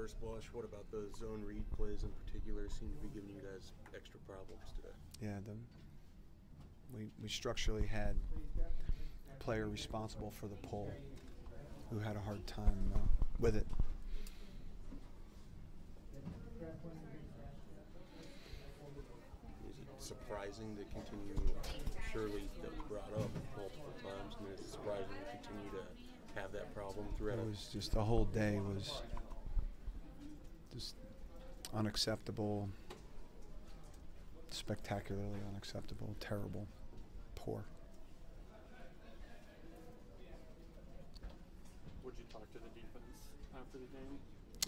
first blush, what about the zone read plays in particular seem to be giving you guys extra problems today? Yeah, we structurally had a player responsible for the pull who had a hard time with it. Is it surprising to continue, surely that was brought up multiple times, and it's surprising to continue to have that problem throughout? It was just the whole day was just unacceptable, spectacularly unacceptable, terrible, poor. Would you talk to the defense after the game?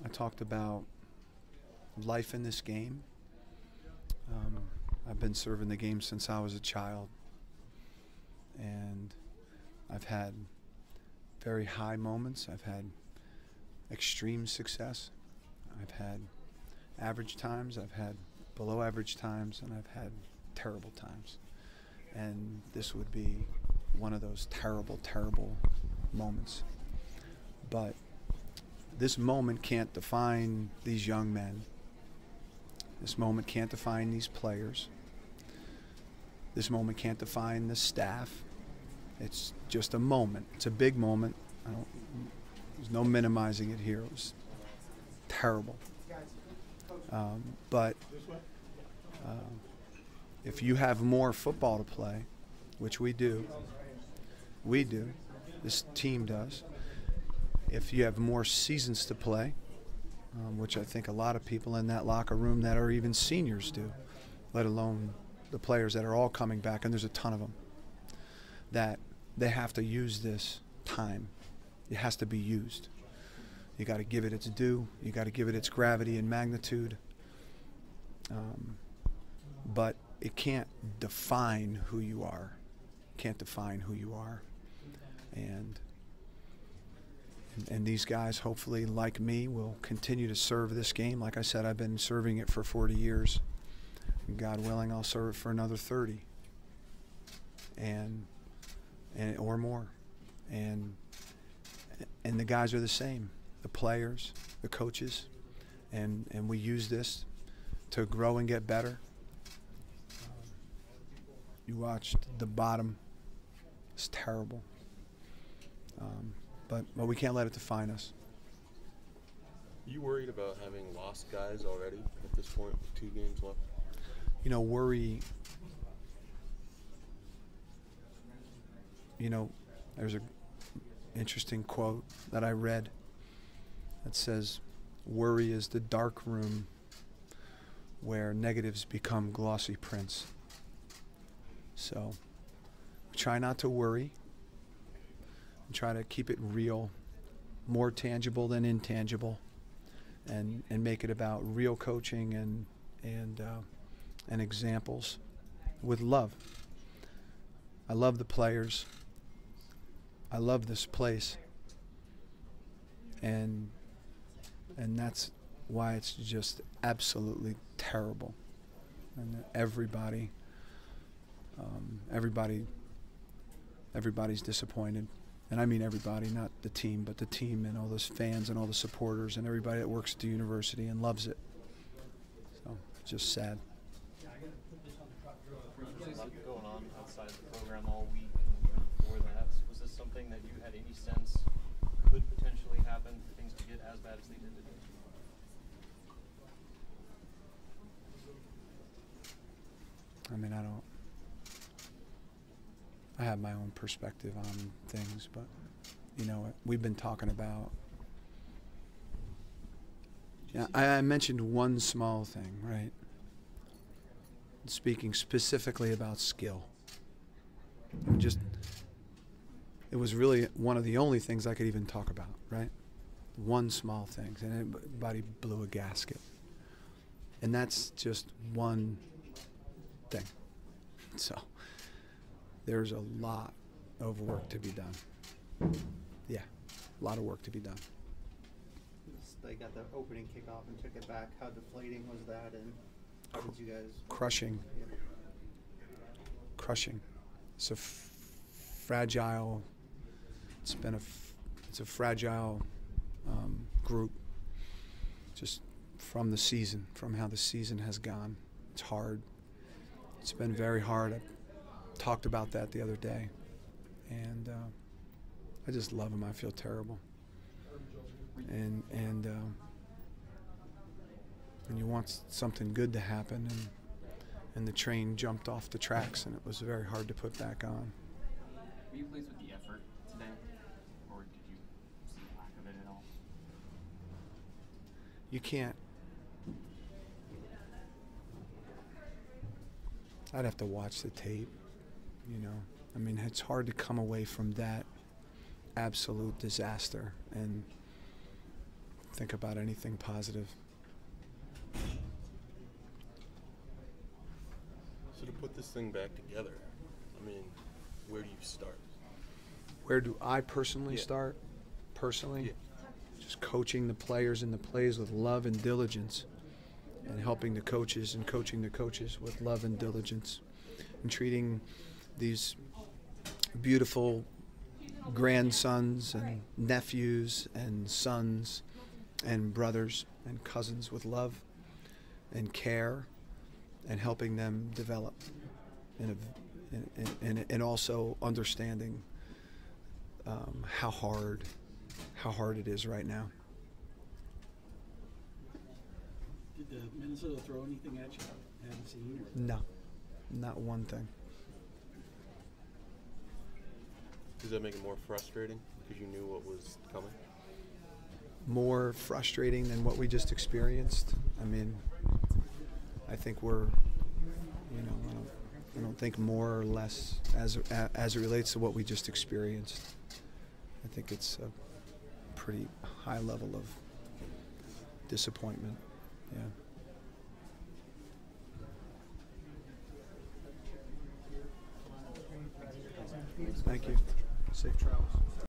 I talked about life in this game. I've been serving the game since I was a child, and I've had very high moments. I've had extreme success. I've had average times. I've had below average times, and I've had terrible times. And this would be one of those terrible, terrible moments. But this moment can't define these young men. This moment can't define these players. This moment can't define the staff. It's just a moment. It's a big moment. There's no minimizing it here. It was terrible. But if you have more football to play, which we do, this team does, if you have more seasons to play, which I think a lot of people in that locker room that are even seniors do, let alone the players that are all coming back, and there's a ton of them, that they have to use this time. It has to be used. You got to give it its due. You got to give it its gravity and magnitude. But it can't define who you are. It can't define who you are. And these guys, hopefully, like me, will continue to serve this game. Like I said, I've been serving it for 40 years. And God willing, I'll serve it for another 30, and or more. And the guys are the same, the players, the coaches, and we use this to grow and get better. You watched the bottom; it's terrible. But we can't let it define us. You worried about having lost guys already at this point with 2 games left? You know, worry, there's an interesting quote that I read that says, worry is the dark room where negatives become glossy prints. So try not to worry. Try to keep it real, more tangible than intangible, and make it about real coaching and examples with love. I love the players. I love this place, and that's why it's just absolutely terrible. And everybody's disappointed. And I mean everybody, not the team, but the team and all those fans and all the supporters and everybody that works at the university and loves it. So it's just sad. There's a lot going on outside of the program all week and even before that. Was this something that you had any sense could potentially happen for things to get as bad as they did today? I mean, I have my own perspective on things, but, we've been talking about, I mentioned one small thing, right? Speaking specifically about skill. It was really one of the only things I could even talk about, right? One small thing, and everybody blew a gasket. And that's just one thing. So there's a lot of work to be done. Yeah, a lot of work to be done. They got the opening kickoff and took it back. How deflating was that, and how did you guys? Crushing. Yeah. Crushing. It's a fragile. It's a fragile group. just from the season, from how the season has gone. It's hard. It's been very hard. I talked about that the other day, and I just love him. I feel terrible, and you want something good to happen, and the train jumped off the tracks, and it was very hard to put back on. Were you pleased with the effort today, or did you see a lack of it at all? You can't. I'd have to watch the tape, you know. I mean, it's hard to come away from that absolute disaster and think about anything positive. So to put this thing back together, I mean, where do you start? Where do I personally Yeah. start? Personally? Yeah. Just coaching the players and the plays with love and diligence, and helping the coaches and coaching the coaches with love and diligence, and treating these beautiful grandsons and nephews and sons and brothers and cousins with love and care, and helping them develop, and also understanding how hard it is right now. Did Minnesota throw anything at you I haven't seen? Or? No, not one thing. Does that make it more frustrating because you knew what was coming? More frustrating than what we just experienced. I mean, I think we're, you know, I don't think more or less as it relates to what we just experienced. I think it's a pretty high level of disappointment. Yeah. Thank you. Safe travels.